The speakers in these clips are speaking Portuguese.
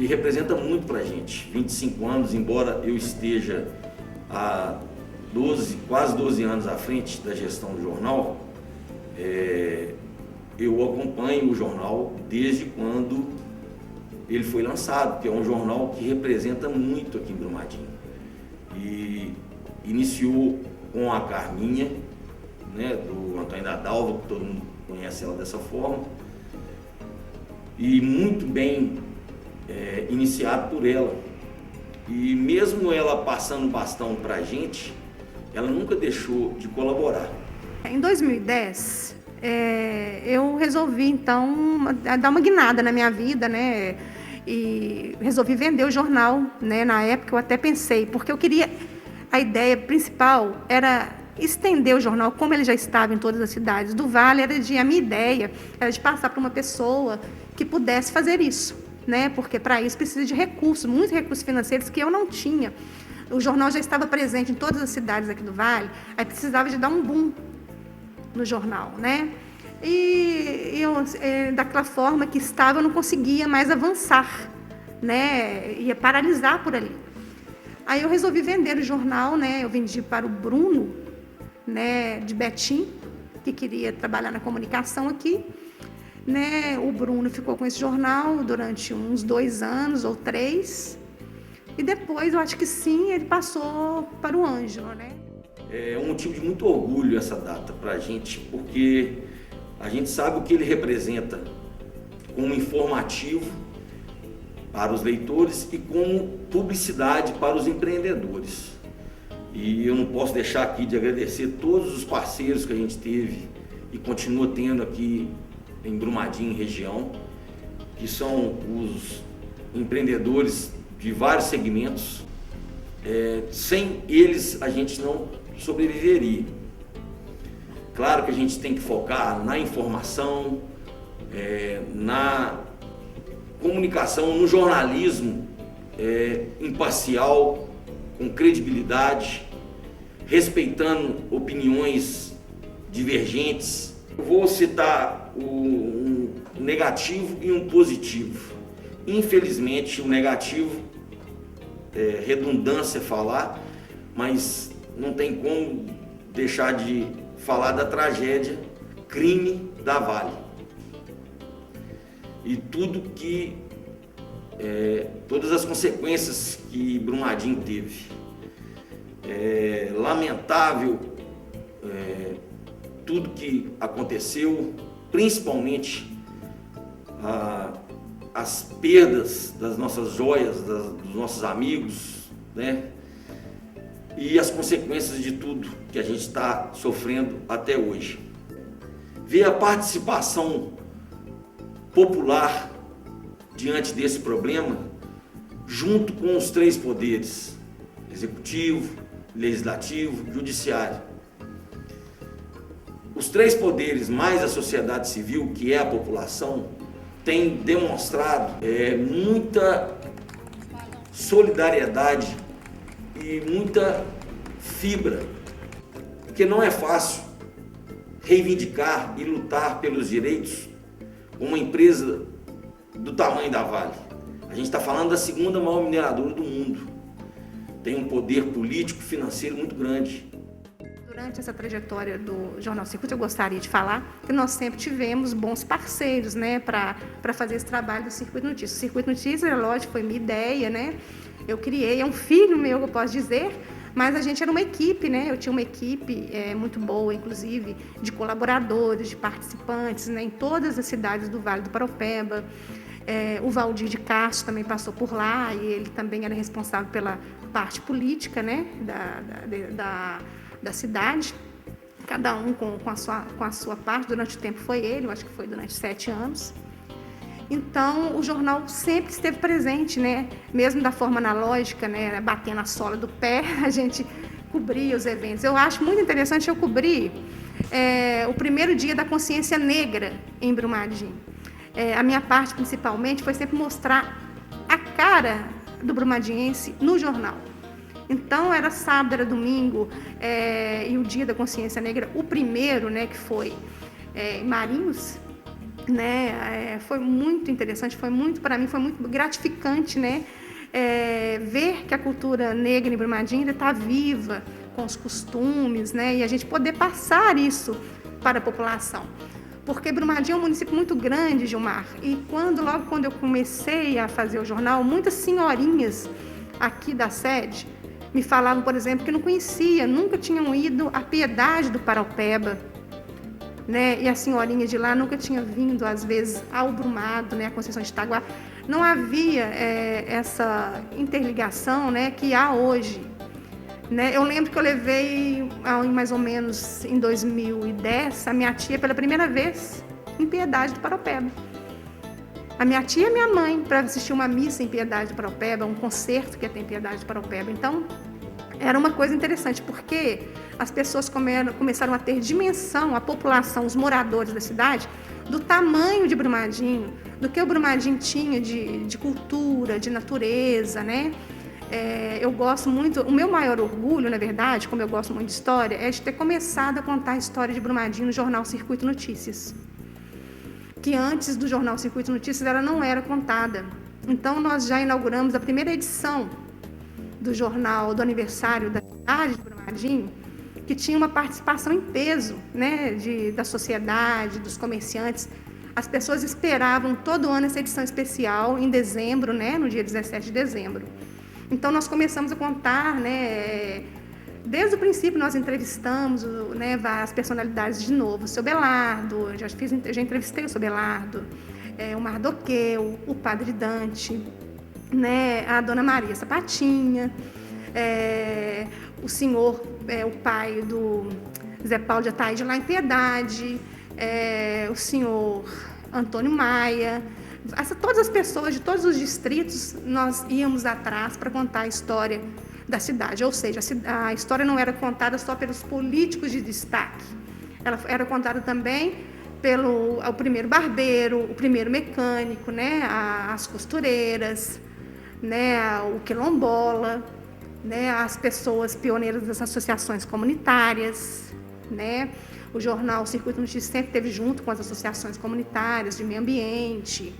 que representa muito para a gente. 25 anos, embora eu esteja há quase 12 anos à frente da gestão do jornal, eu acompanho o jornal desde quando ele foi lançado, que é um jornal que representa muito aqui em Brumadinho. E iniciou com a Carminha, né, do Antônio da Dalva, que todo mundo conhece ela dessa forma, e muito bem iniciado por ela. E mesmo ela passando o bastão para a gente, ela nunca deixou de colaborar. Em 2010, eu resolvi então dar uma guinada na minha vida, né? E resolvi vender o jornal, né? Na época eu até pensei, porque eu queria, a ideia principal era estender o jornal, como ele já estava em todas as cidades do Vale, a minha ideia era de passar para uma pessoa que pudesse fazer isso, né? Porque para isso precisa de recursos, muitos recursos financeiros que eu não tinha. O jornal já estava presente em todas as cidades aqui do Vale, aí precisava de dar um boom no jornal, né? E eu, daquela forma que estava, eu não conseguia mais avançar, né? Ia paralisar por ali. Aí eu resolvi vender o jornal, né? Eu vendi para o Bruno, né, de Betim, que queria trabalhar na comunicação aqui, né? O Bruno ficou com esse jornal durante uns 2 anos ou 3, e depois eu acho que sim, ele passou para o Ângelo, né? É um motivo de muito orgulho essa data para a gente, porque a gente sabe o que ele representa como informativo para os leitores e como publicidade para os empreendedores. E eu não posso deixar aqui de agradecer todos os parceiros que a gente teve e continua tendo aqui em Brumadinho, região, que são os empreendedores de vários segmentos. Sem eles a gente não sobreviveria. Claro que a gente tem que focar na informação, na comunicação, no jornalismo imparcial, com credibilidade, respeitando opiniões divergentes. Eu vou citar um negativo e um positivo. Infelizmente, o negativo é redundância falar, mas não tem como deixar de falar da tragédia, crime da Vale. E todas as consequências que Brumadinho teve. É lamentável tudo que aconteceu, principalmente as perdas das nossas joias, dos nossos amigos, né? E as consequências de tudo que a gente está sofrendo até hoje. Ver a participação popular diante desse problema, junto com os 3 poderes, executivo, legislativo, judiciário. Os 3 poderes, mais a sociedade civil, que é a população, têm demonstrado muita solidariedade e muita fibra, porque não é fácil reivindicar e lutar pelos direitos uma empresa do tamanho da Vale. A gente está falando da 2ª maior mineradora do mundo. Tem um poder político, financeiro muito grande. Durante essa trajetória do Jornal Circuito, eu gostaria de falar que nós sempre tivemos bons parceiros, né, para fazer esse trabalho do Circuito Notícias. O Circuito Notícias, é lógico, foi minha ideia, né? Eu criei, é um filho meu, eu posso dizer, mas a gente era uma equipe, né? Eu tinha uma equipe muito boa, inclusive, de colaboradores, de participantes, né, em todas as cidades do Vale do Paraopeba. O Valdir de Castro também passou por lá, e ele também era responsável pela parte política, né, da cidade, cada um com a sua parte. Durante o tempo foi ele, eu acho que foi durante 7 anos. Então, o jornal sempre esteve presente, né, mesmo da forma analógica, né, batendo a sola do pé, a gente cobria os eventos. Eu acho muito interessante eu cobrir o primeiro dia da consciência negra em Brumadinho. A minha parte, principalmente, foi sempre mostrar a cara do brumadinhense no jornal. Então, era sábado, era domingo, e o dia da consciência negra, o primeiro, né, que foi em Marinhos, né? Foi muito interessante, para mim foi muito gratificante, né? Ver que a cultura negra em Brumadinho ainda está viva, com os costumes, né? E a gente poder passar isso para a população. Porque Brumadinho é um município muito grande, Gilmar, e logo quando eu comecei a fazer o jornal, muitas senhorinhas aqui da sede me falavam, por exemplo, que não conhecia, nunca tinham ido à Piedade do Paraupeba, né? E a senhorinha de lá nunca tinha vindo, às vezes, ao Brumado, né? A Conceição de Itaguá. Não havia essa interligação, né, que há hoje. Né? Eu lembro que eu levei, mais ou menos em 2010, a minha tia pela primeira vez em Piedade do Paraupeba. A minha tia e a minha mãe para assistir uma missa em Piedade do Paraupeba, um concerto que tem em Piedade do Paraupeba. Então, era uma coisa interessante, porque as pessoas começaram a ter dimensão, a população, os moradores da cidade, do tamanho de Brumadinho, do que o Brumadinho tinha de cultura, de natureza, né? Eu gosto muito, o meu maior orgulho, na verdade, como eu gosto muito de história, é de ter começado a contar a história de Brumadinho no jornal Circuito Notícias. Que antes do jornal Circuito Notícias ela não era contada. Então nós já inauguramos a primeira edição do jornal do aniversário da cidade de Brumadinho, que tinha uma participação em peso, né, da sociedade, dos comerciantes. As pessoas esperavam todo ano essa edição especial em dezembro, né, no dia 17 de dezembro. Então, nós começamos a contar, né, desde o princípio nós entrevistamos, né, várias personalidades de novo, o seu Belardo, já entrevistei o seu Belardo, o Mardoqueu, o Padre Dante, né, a Dona Maria Sapatinha, o senhor, o pai do Zé Paulo de Ataíde lá em Piedade, o senhor Antônio Maia. Todas as pessoas de todos os distritos, nós íamos atrás para contar a história da cidade. Ou seja, a história não era contada só pelos políticos de destaque. Ela era contada também pelo o primeiro barbeiro, o primeiro mecânico, né, as costureiras, né, o quilombola, né, as pessoas pioneiras das associações comunitárias, né. O jornal Circuito Notícias sempre esteve junto com as associações comunitárias de meio ambiente,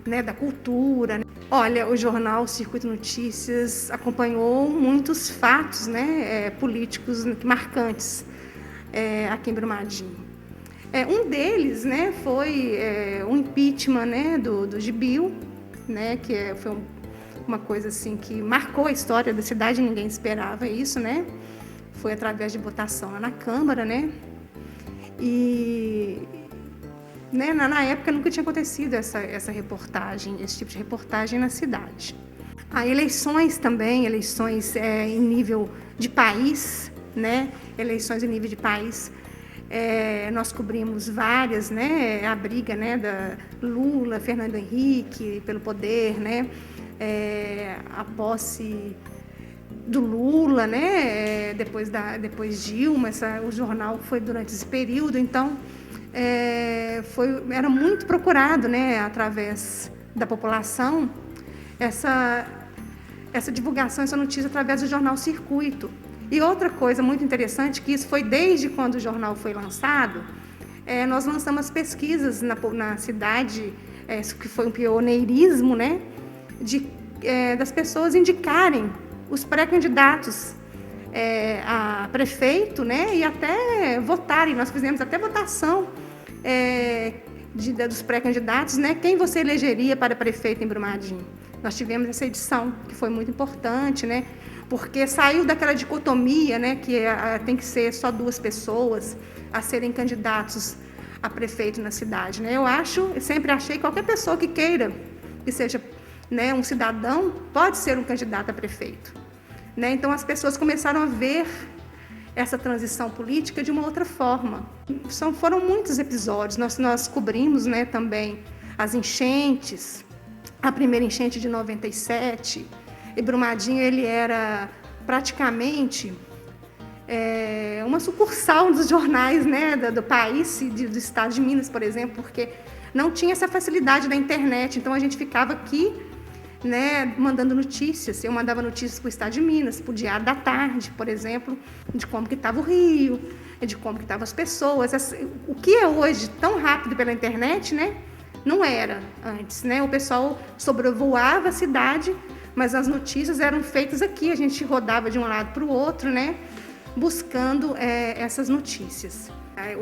né, da cultura. Né? Olha, o jornal Circuito Notícias acompanhou muitos fatos, né, políticos marcantes aqui em Brumadinho. Um deles, né, foi o impeachment, né, do Gibio, né, que foi uma coisa assim que marcou a história da cidade, ninguém esperava isso, né? Foi através de votação lá na Câmara, né? E né, na época nunca tinha acontecido essa reportagem, esse tipo de reportagem na cidade. Eleições também, eleições em nível de país, né? Eleições em nível de país. Nós cobrimos várias, né? A briga, né, da Lula, Fernando Henrique pelo poder, né? A posse do Lula, né? Depois Dilma, o jornal foi durante esse período, então era muito procurado, né, através da população essa divulgação, essa notícia através do jornal Circuito. E outra coisa muito interessante, que isso foi desde quando o jornal foi lançado, nós lançamos pesquisas na cidade, que foi um pioneirismo, né, das pessoas indicarem os pré-candidatos a prefeito, né, e até votarem. Nós fizemos até votação dos pré-candidatos, né, quem você elegeria para prefeito em Brumadinho. Nós tivemos essa edição, que foi muito importante, né, porque saiu daquela dicotomia, né, que tem que ser só 2 pessoas a serem candidatos a prefeito na cidade. Né. Eu sempre achei que qualquer pessoa que queira, que seja, né, um cidadão, pode ser um candidato a prefeito. Né. Então, as pessoas começaram a ver essa transição política de uma outra forma. Foram muitos episódios. Nós cobrimos, né, também as enchentes, a primeira enchente de 97, e Brumadinho ele era praticamente uma sucursal dos jornais, né, do país, do estado de Minas, por exemplo, porque não tinha essa facilidade da internet, então a gente ficava aqui, né, mandando notícias. Eu mandava notícias para o estado de Minas, para o Diário da Tarde, por exemplo, de como que estava o Rio, de como que estavam as pessoas. O que é hoje tão rápido pela internet, né? Não era antes, né? O pessoal sobrevoava a cidade, mas as notícias eram feitas aqui, a gente rodava de um lado para o outro, né? Buscando essas notícias.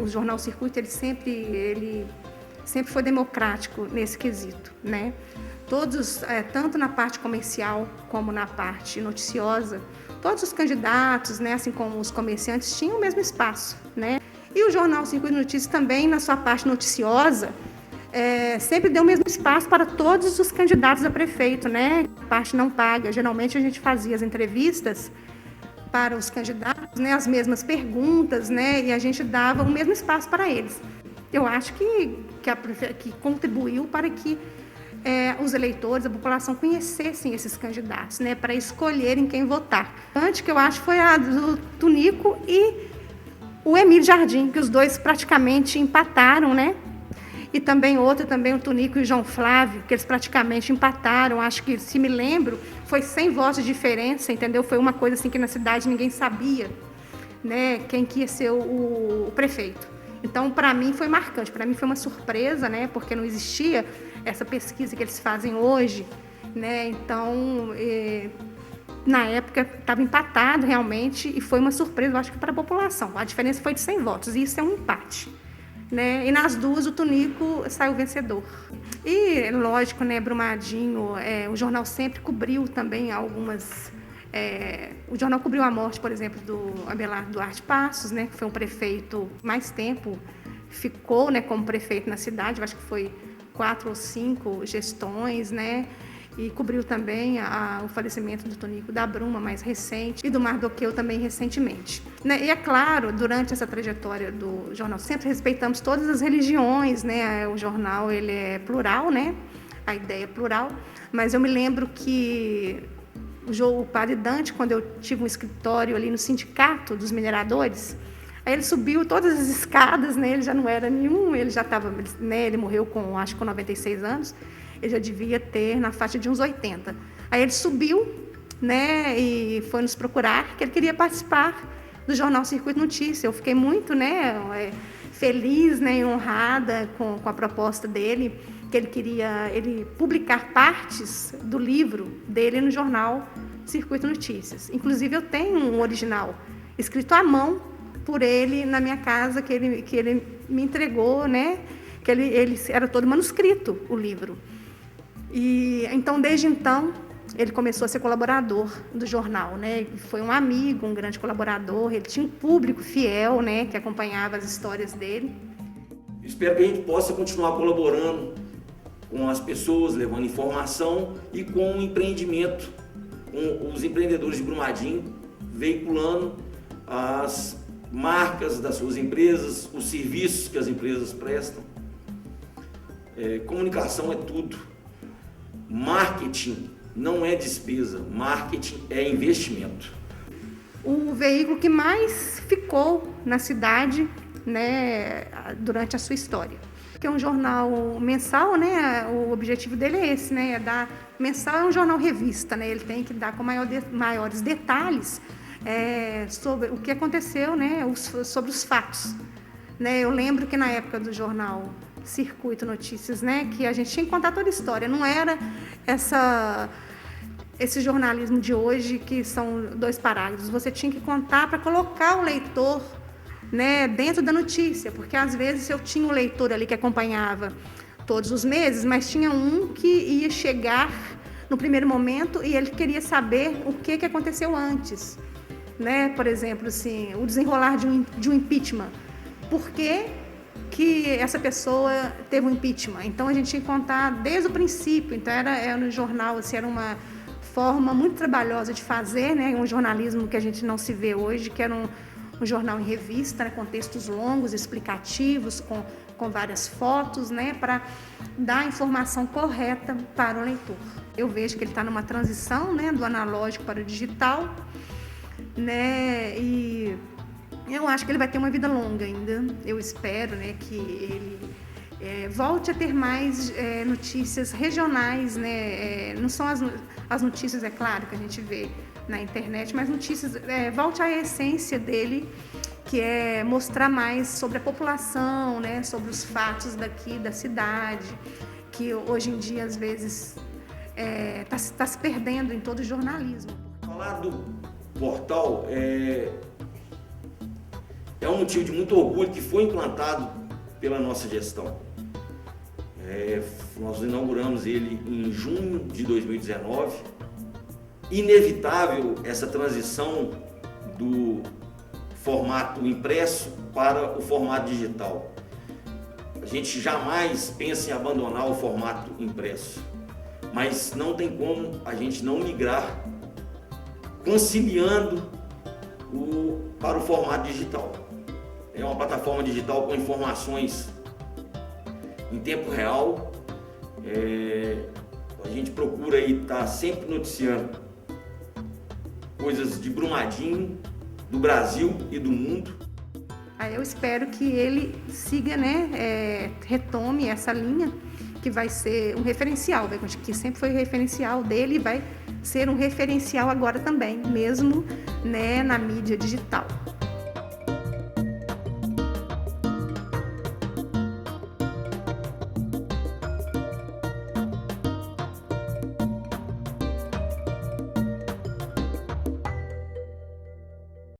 O Jornal Circuito, ele sempre foi democrático nesse quesito, né? Todos, tanto na parte comercial como na parte noticiosa, todos os candidatos, né, assim como os comerciantes, tinham o mesmo espaço, né? E o Jornal Circuito de Notícias também, na sua parte noticiosa, sempre deu o mesmo espaço para todos os candidatos a prefeito, né? Parte não paga. Geralmente a gente fazia as entrevistas para os candidatos, né? As mesmas perguntas, né? E a gente dava o mesmo espaço para eles. Eu acho que contribuiu para que os eleitores, a população conhecessem esses candidatos, né? Para escolherem quem votar. Antes que eu acho foi a do Tunico e o Emílio Jardim, que os dois praticamente empataram, né? E também o Tunico e o João Flávio, que eles praticamente empataram. Acho que, se me lembro, foi 100 votos de diferença, entendeu? Foi uma coisa assim que na cidade ninguém sabia, né, quem que ia ser o prefeito. Então, para mim, foi marcante. Para mim, foi uma surpresa, né, porque não existia essa pesquisa que eles fazem hoje, né? Então, na época, estava empatado realmente e foi uma surpresa, eu acho que para a população. A diferença foi de 100 votos e isso é um empate. Né? E nas duas o Tunico saiu vencedor. E, lógico, né, Brumadinho, o jornal sempre cobriu também algumas... o jornal cobriu a morte, por exemplo, do Abelardo Duarte Passos, né, que foi um prefeito mais tempo, ficou, né, como prefeito na cidade, eu acho que foi 4 ou 5 gestões, né? E cobriu também o falecimento do Tonico da Bruma, mais recente, e do Mardoqueu também recentemente. Né? E é claro, durante essa trajetória do jornal, sempre respeitamos todas as religiões, né? O jornal ele é plural, né? A ideia é plural, mas eu me lembro que o padre Dante, quando eu tive um escritório ali no sindicato dos mineradores, aí ele subiu todas as escadas, né? Ele já não era nenhum, ele já estava, né? Ele morreu acho que com 96 anos, ele já devia ter na faixa de uns 80. Aí ele subiu, né, e foi nos procurar, que ele queria participar do Jornal Circuito Notícias. Eu fiquei muito, né, feliz, né, e honrada com a proposta dele, que ele queria publicar partes do livro dele no Jornal Circuito Notícias. Inclusive, eu tenho um original escrito à mão por ele na minha casa, que ele me entregou, né, que ele era todo manuscrito, o livro. E então, desde então, ele começou a ser colaborador do jornal, né? Foi um amigo, um grande colaborador. Ele tinha um público fiel, né, que acompanhava as histórias dele. Espero que a gente possa continuar colaborando com as pessoas, levando informação e com o empreendimento, com os empreendedores de Brumadinho, veiculando as marcas das suas empresas, os serviços que as empresas prestam. Comunicação é tudo. Marketing não é despesa, marketing é investimento. O veículo que mais ficou na cidade, né, durante a sua história. Que é um jornal mensal, né, o objetivo dele é esse, né, mensal é um jornal revista, né, ele tem que dar com maiores detalhes sobre o que aconteceu, né, sobre os fatos. Né, eu lembro que na época do jornal Circuito Notícias, né, que a gente tinha que contar toda a história, não era esse jornalismo de hoje que são 2 parágrafos, você tinha que contar para colocar o leitor, né, dentro da notícia, porque às vezes eu tinha um leitor ali que acompanhava todos os meses, mas tinha um que ia chegar no primeiro momento e ele queria saber o que aconteceu antes, né, por exemplo, assim, o desenrolar de um impeachment, por que essa pessoa teve um impeachment. Então, a gente tinha que contar desde o princípio. Então, era no jornal, assim, era uma forma muito trabalhosa de fazer, né? Um jornalismo que a gente não se vê hoje, que era um jornal em revista, né? Com textos longos, explicativos, com várias fotos, né? Para dar a informação correta para o leitor. Eu vejo que ele está numa transição, né? Do analógico para o digital, né? E eu acho que ele vai ter uma vida longa ainda. Eu espero, né, que ele volte a ter mais notícias regionais, né? Não são as notícias, é claro, que a gente vê na internet, mas notícias, volte à essência dele, que é mostrar mais sobre a população, né, sobre os fatos daqui da cidade, que hoje em dia, às vezes, tá se perdendo em todo o jornalismo. Falar do portal é um motivo de muito orgulho que foi implantado pela nossa gestão. Nós inauguramos ele em junho de 2019. Inevitável essa transição do formato impresso para o formato digital. A gente jamais pensa em abandonar o formato impresso, mas não tem como a gente não migrar conciliando para o formato digital. É uma plataforma digital com informações em tempo real. A gente procura aí estar sempre noticiando coisas de Brumadinho, do Brasil e do mundo. Eu espero que ele siga, né, retome essa linha, que vai ser um referencial, que sempre foi o referencial dele e vai ser um referencial agora também, mesmo, né, na mídia digital.